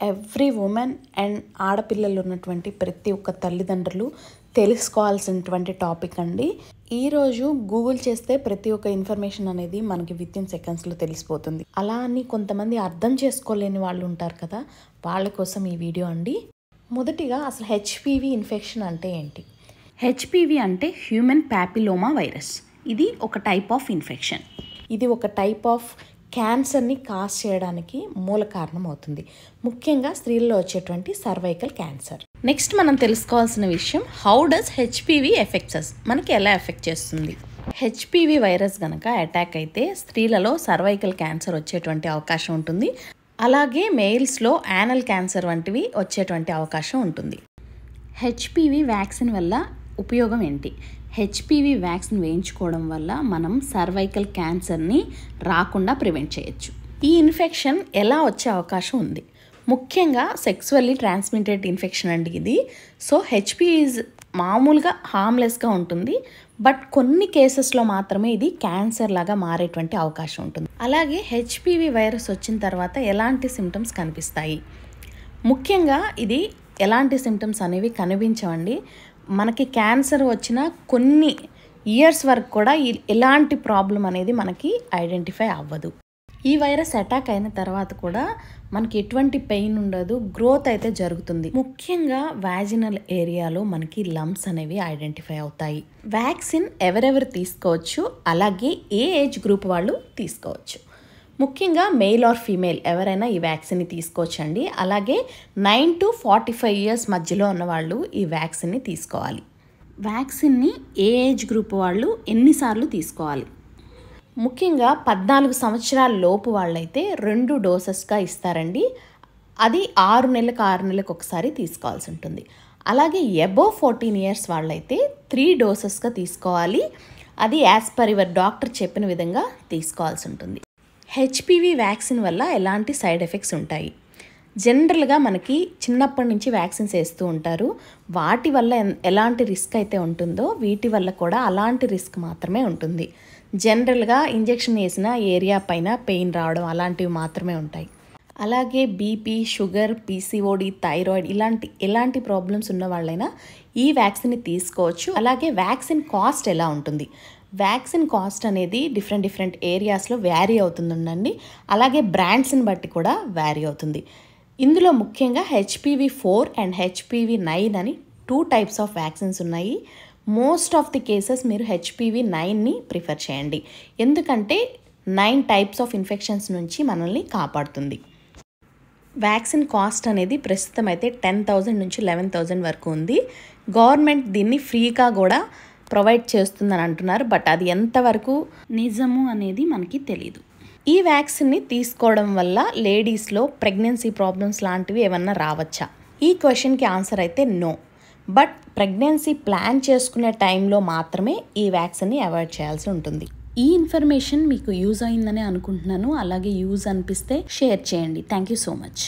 Every women and ఆడపిల్లలు ఉన్నటువంటి ప్రతి ఒక్క తల్లిదండ్రులు తెలుసుకోవాల్సినటువంటి టాపిక్ అండి. ఈరోజు గూగుల్ చేస్తే ప్రతి ఒక్క ఇన్ఫర్మేషన్ అనేది మనకి వితిన్ సెకండ్స్లో తెలిసిపోతుంది. అలా అని కొంతమంది అర్థం చేసుకోలేని వాళ్ళు ఉంటారు కదా, వాళ్ళ కోసం ఈ వీడియో అండి. మొదటిగా అసలు హెచ్పివి ఇన్ఫెక్షన్ అంటే ఏంటి? హెచ్పివి అంటే హ్యూమన్ ప్యాపిలోమా వైరస్. ఇది ఒక టైప్ ఆఫ్ ఇన్ఫెక్షన్. ఇది ఒక టైప్ ఆఫ్ క్యాన్సర్ని కాజ్ చేయడానికి మూల కారణం అవుతుంది, ముఖ్యంగా స్త్రీల్లో వచ్చేటువంటి సర్వైకల్ క్యాన్సర్. నెక్స్ట్ మనం తెలుసుకోవాల్సిన విషయం, హౌ డస్ హెచ్పివి ఎఫెక్ట్స్ అస్? మనకి ఎలా ఎఫెక్ట్ చేస్తుంది? హెచ్పివి వైరస్ కనుక అటాక్ అయితే స్త్రీలలో సర్వైకల్ క్యాన్సర్ వచ్చేటువంటి అవకాశం ఉంటుంది. అలాగే మెయిల్స్లో యానల్ క్యాన్సర్ వంటివి వచ్చేటువంటి అవకాశం ఉంటుంది. హెచ్పివి వ్యాక్సిన్ వల్ల ఉపయోగం ఏంటి? హెచ్పివి వ్యాక్సిన్ వేయించుకోవడం వల్ల మనం సర్వైకల్ క్యాన్సర్ని రాకుండా ప్రివెంట్ చేయొచ్చు. ఈ ఇన్ఫెక్షన్ ఎలా వచ్చే అవకాశం ఉంది? ముఖ్యంగా సెక్సువల్లీ ట్రాన్స్మిటెడ్ ఇన్ఫెక్షన్ అండి ఇది. సో హెచ్పివి మామూలుగా హార్మ్లెస్గా ఉంటుంది, బట్ కొన్ని కేసెస్లో మాత్రమే ఇది క్యాన్సర్ లాగా మారేటువంటి అవకాశం ఉంటుంది. అలాగే హెచ్పివి వైరస్ వచ్చిన తర్వాత ఎలాంటి సిమ్టమ్స్ కనిపిస్తాయి? ముఖ్యంగా ఇది ఎలాంటి సిమ్టమ్స్ అనేవి కనిపించవండి. మనకి క్యాన్సర్ వచ్చిన కొన్ని ఇయర్స్ వరకు కూడా ఎలాంటి ప్రాబ్లం అనేది మనకి ఐడెంటిఫై అవ్వదు. ఈ వైరస్ అటాక్ అయిన తర్వాత కూడా మనకి ఎటువంటి పెయిన్ ఉండదు, గ్రోత్ అయితే జరుగుతుంది. ముఖ్యంగా వాజినల్ ఏరియాలో మనకి లంప్స్ అనేవి ఐడెంటిఫై అవుతాయి. వ్యాక్సిన్ ఎవరెవరు తీసుకోవచ్చు, అలాగే ఏ ఏజ్ గ్రూప్ వాళ్ళు తీసుకోవచ్చు? ముఖ్యంగా మెయిల్ ఆర్ ఫీమేల్ ఎవరైనా ఈ వ్యాక్సిన్ని తీసుకోవచ్చండి. అలాగే 9 to 45 years మధ్యలో ఉన్న వాళ్ళు ఈ వ్యాక్సిన్ని తీసుకోవాలి. వ్యాక్సిన్ని ఏ ఏజ్ గ్రూప్ వాళ్ళు ఎన్నిసార్లు తీసుకోవాలి? ముఖ్యంగా 14 సంవత్సరాల లోపు వాళ్ళైతే 2 డోసెస్గా ఇస్తారండి. అది 6 నెలలకు ఒకసారి తీసుకోవాల్సి ఉంటుంది. అలాగే అబోవ్ 14 years వాళ్ళైతే 3 డోసెస్గా తీసుకోవాలి. అది యాజ్ పర్ యువర్ డాక్టర్ చెప్పిన విధంగా తీసుకోవాల్సి ఉంటుంది. హెచ్పివి వ్యాక్సిన్ వల్ల ఎలాంటి సైడ్ ఎఫెక్ట్స్ ఉంటాయి? జనరల్గా మనకి చిన్నప్పటి నుంచి వ్యాక్సిన్స్ వేస్తూ ఉంటారు. వాటి వల్ల ఎలాంటి రిస్క్ అయితే ఉంటుందో వీటి వల్ల కూడా అలాంటి రిస్క్ మాత్రమే ఉంటుంది. జనరల్గా ఇంజెక్షన్ వేసిన ఏరియా పైన పెయిన్ రావడం అలాంటివి మాత్రమే ఉంటాయి. అలాగే బీపీ, షుగర్, పీసీఓడి, థైరాయిడ్ ఎలాంటి ప్రాబ్లమ్స్ ఉన్న వాళ్ళైనా ఈ వ్యాక్సిన్ని తీసుకోవచ్చు. అలాగే వ్యాక్సిన్ కాస్ట్ ఎలా ఉంటుంది? వ్యాక్సిన్ కాస్ట్ అనేది డిఫరెంట్ ఏరియాస్లో వ్యారీ అవుతుందండి. అలాగే బ్రాండ్స్ని బట్టి కూడా వ్యారీ అవుతుంది. ఇందులో ముఖ్యంగా HPV-4 అండ్ HPV-9 అని 2 టైప్స్ ఆఫ్ వ్యాక్సిన్స్ ఉన్నాయి. మోస్ట్ ఆఫ్ ది కేసెస్ మీరు HPV-9ని ప్రిఫర్ చేయండి, ఎందుకంటే 9 టైప్స్ ఆఫ్ ఇన్ఫెక్షన్స్ నుంచి మనల్ని కాపాడుతుంది. వ్యాక్సిన్ కాస్ట్ అనేది ప్రస్తుతం అయితే 10,000 నుంచి 11,000 వరకు ఉంది. గవర్నమెంట్ దీన్ని ఫ్రీగా కూడా ప్రొవైడ్ చేస్తుందని అంటున్నారు, బట్ అది ఎంతవరకు నిజము అనేది మనకి తెలియదు. ఈ వ్యాక్సిన్ని తీసుకోవడం వల్ల లేడీస్లో ప్రెగ్నెన్సీ ప్రాబ్లమ్స్ లాంటివి ఏమన్నా రావచ్చా? ఈ క్వశ్చన్కి ఆన్సర్ అయితే నో. బట్ ప్రెగ్నెన్సీ ప్లాన్ చేసుకునే టైంలో మాత్రమే ఈ వ్యాక్సిన్ని అవాయిడ్ చేయాల్సి ఉంటుంది. ఈ ఇన్ఫర్మేషన్ మీకు యూజ్ అయిందని అనుకుంటున్నాను. అలాగే యూజ్ అనిపిస్తే షేర్ చేయండి. Thank you so much.